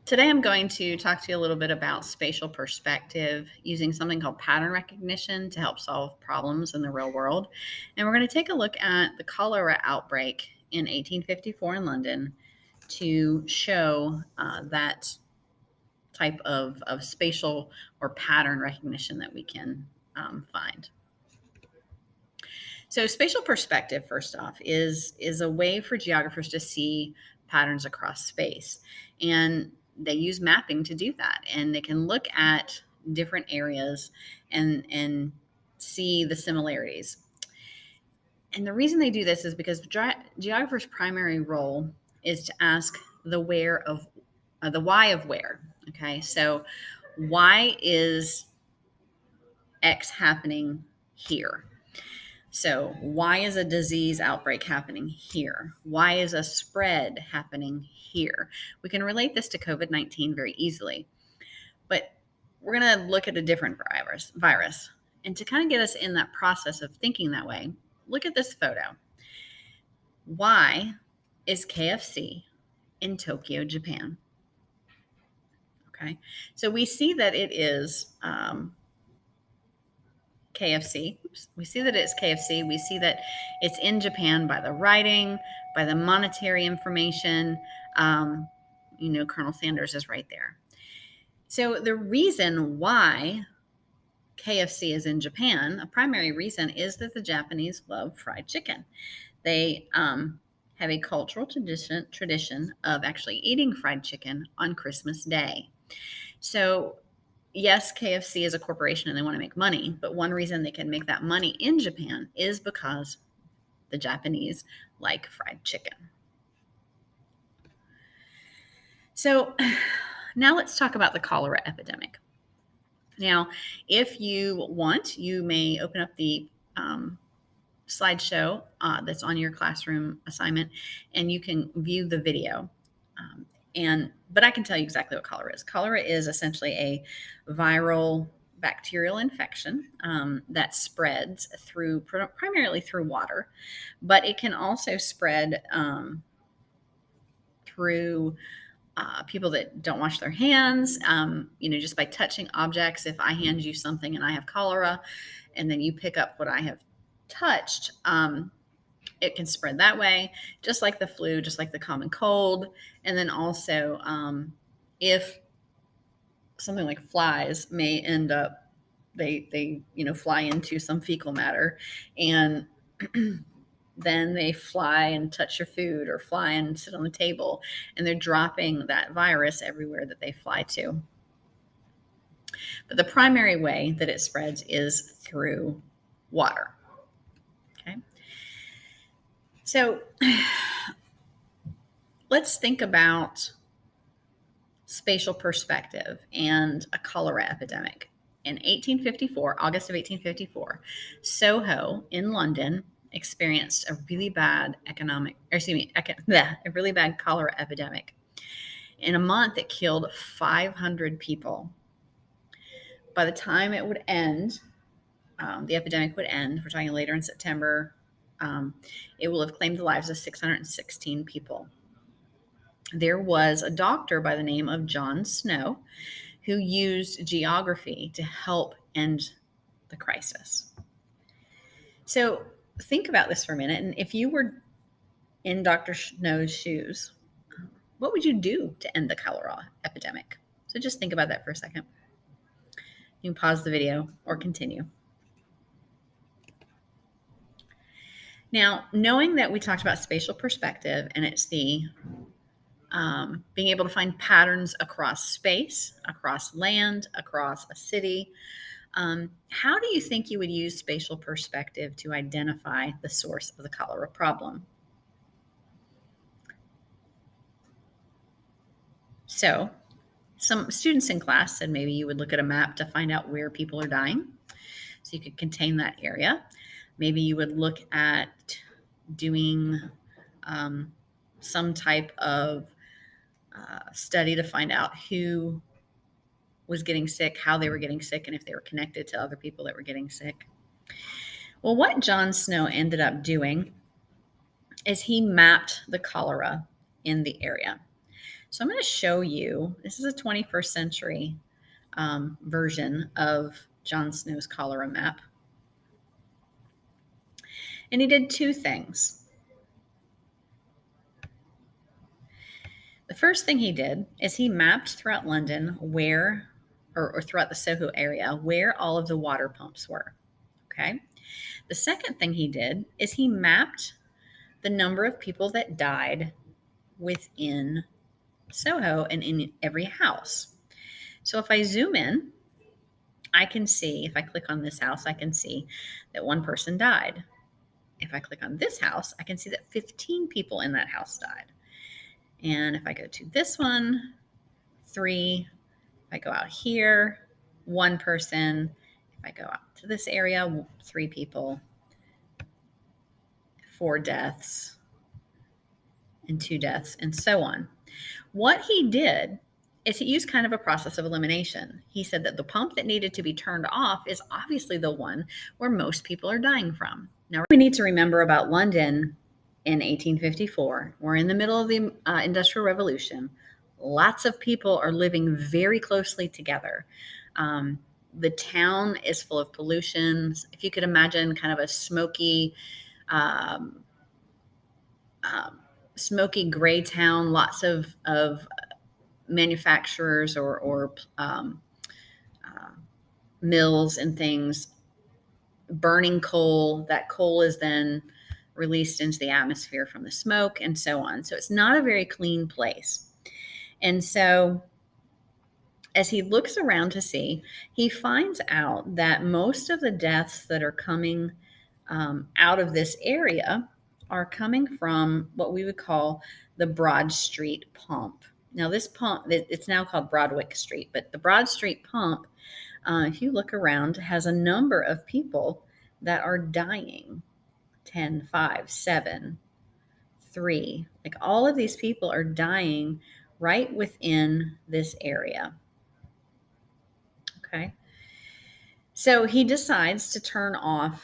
Today, I'm going to talk to you a little bit about spatial perspective using something called pattern recognition to help solve problems in the real world. And we're going to take a look at the cholera outbreak in 1854 in London to show that type of spatial or pattern recognition that we can find. So, spatial perspective, first off, is a way for geographers to see patterns across space, and they use mapping to do that. And they can look at different areas and see the similarities. And the reason they do this is because geographers' primary role is to ask the why of where. Okay, so why is X happening here? So, why is a disease outbreak happening here? Why is a spread happening here? We can relate this to COVID-19 very easily, but we're going to look at a different virus. And to kind of get us in that process of thinking that way, look at this photo. Why is KFC in Tokyo, Japan? Okay, so we see that it is KFC. Oops. We see that it's KFC. We see that it's in Japan by the writing, by the monetary information. Colonel Sanders is right there. So the reason why KFC is in Japan, a primary reason, is that the Japanese love fried chicken. They have a cultural tradition of actually eating fried chicken on Christmas Day. So yes, KFC is a corporation and they want to make money, but one reason they can make that money in Japan is because the Japanese like fried chicken. So now let's talk about the cholera epidemic. Now, if you want, you may open up the slideshow that's on your classroom assignment and you can view the video. But I can tell you exactly what cholera is. Cholera is essentially a viral bacterial infection that spreads primarily through water, but it can also spread through people that don't wash their hands, just by touching objects. If I hand you something and I have cholera, and then you pick up what I have touched, it can spread that way, just like the flu, just like the common cold. And then also, if something like flies may end up, they fly into some fecal matter, and then they fly and touch your food or fly and sit on the table, and they're dropping that virus everywhere that they fly to. But the primary way that it spreads is through water. Okay. So let's think about spatial perspective and a cholera epidemic. In 1854, August of 1854, Soho in London experienced a really bad a really bad cholera epidemic. In a month, it killed 500 people. By the time it would end, the epidemic would end, we're talking later in September, it will have claimed the lives of 616 people. There was a doctor by the name of John Snow who used geography to help end the crisis. So think about this for a minute. And if you were in Dr. Snow's shoes, what would you do to end the cholera epidemic? So just think about that for a second. You can pause the video or continue. Now, knowing that we talked about spatial perspective and it's the being able to find patterns across space, across land, across a city, how do you think you would use spatial perspective to identify the source of the cholera problem? So some students in class said maybe you would look at a map to find out where people are dying, so you could contain that area. Maybe you would look at doing some type of study to find out who was getting sick, how they were getting sick, and if they were connected to other people that were getting sick. Well, what John Snow ended up doing is he mapped the cholera in the area. So I'm going to show you, this is a 21st century version of John Snow's cholera map. And he did two things. The first thing he did is he mapped throughout London where, or throughout the Soho area, where all of the water pumps were. Okay. The second thing he did is he mapped the number of people that died within Soho and in every house. So if I zoom in, I can see, if I click on this house, I can see that one person died. If I click on this house, I can see that 15 people in that house died. And if I go to this one, 3. If I go out here, 1 person. If I go out to this area, 3 people, 4 deaths, and 2 deaths, and so on. What he did is he used kind of a process of elimination. He said that the pump that needed to be turned off is obviously the one where most people are dying from. Now, we need to remember about London in 1854. We're in the middle of the Industrial Revolution. Lots of people are living very closely together. The town is full of pollution. If you could imagine kind of a smoky, um, smoky gray town, lots of manufacturers or mills and things burning coal. That coal is then released into the atmosphere from the smoke and so on. So it's not a very clean place. And so as he looks around to see, he finds out that most of the deaths that are coming out of this area are coming from what we would call the Broad Street pump. Now, this pump, it's now called Broadwick Street, but the Broad Street pump, if you look around, has a number of people that are dying. 10, 5, 7, 3. Like all of these people are dying right within this area. Okay. So he decides to turn off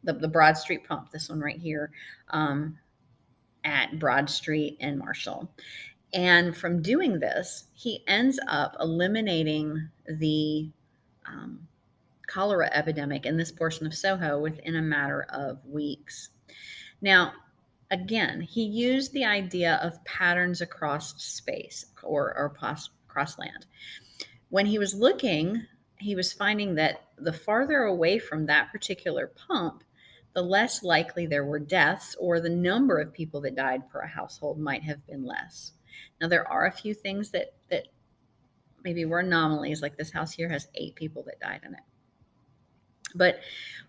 the Broad Street pump, this one right here, at Broad Street and Marshall. And from doing this, he ends up eliminating the cholera epidemic in this portion of Soho within a matter of weeks. Now, again, he used the idea of patterns across space or across land. When he was looking, he was finding that the farther away from that particular pump, the less likely there were deaths, or the number of people that died per household might have been less. Now, there are a few things that maybe were anomalies, like this house here has 8 people that died in it. But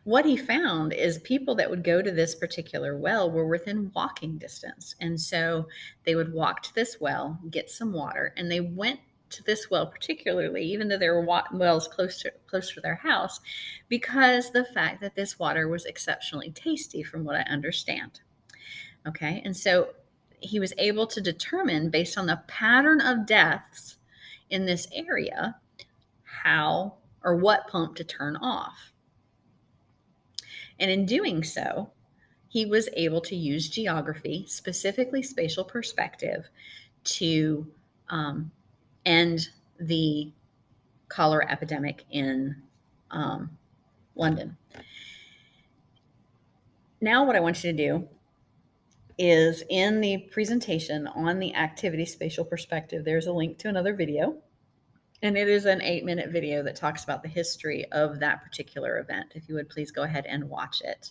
what he found is people that would go to this particular well were within walking distance. And so they would walk to this well, get some water, and they went to this well particularly, even though there were wells close to their house, because the fact that this water was exceptionally tasty, from what I understand. Okay, and so he was able to determine, based on the pattern of deaths in this area, how or what pump to turn off. And in doing so, he was able to use geography, specifically spatial perspective, to end the cholera epidemic in London. Now, what I want you to do is, in the presentation on the activity spatial perspective, there's a link to another video. And it is an 8-minute video that talks about the history of that particular event. If you would please go ahead and watch it.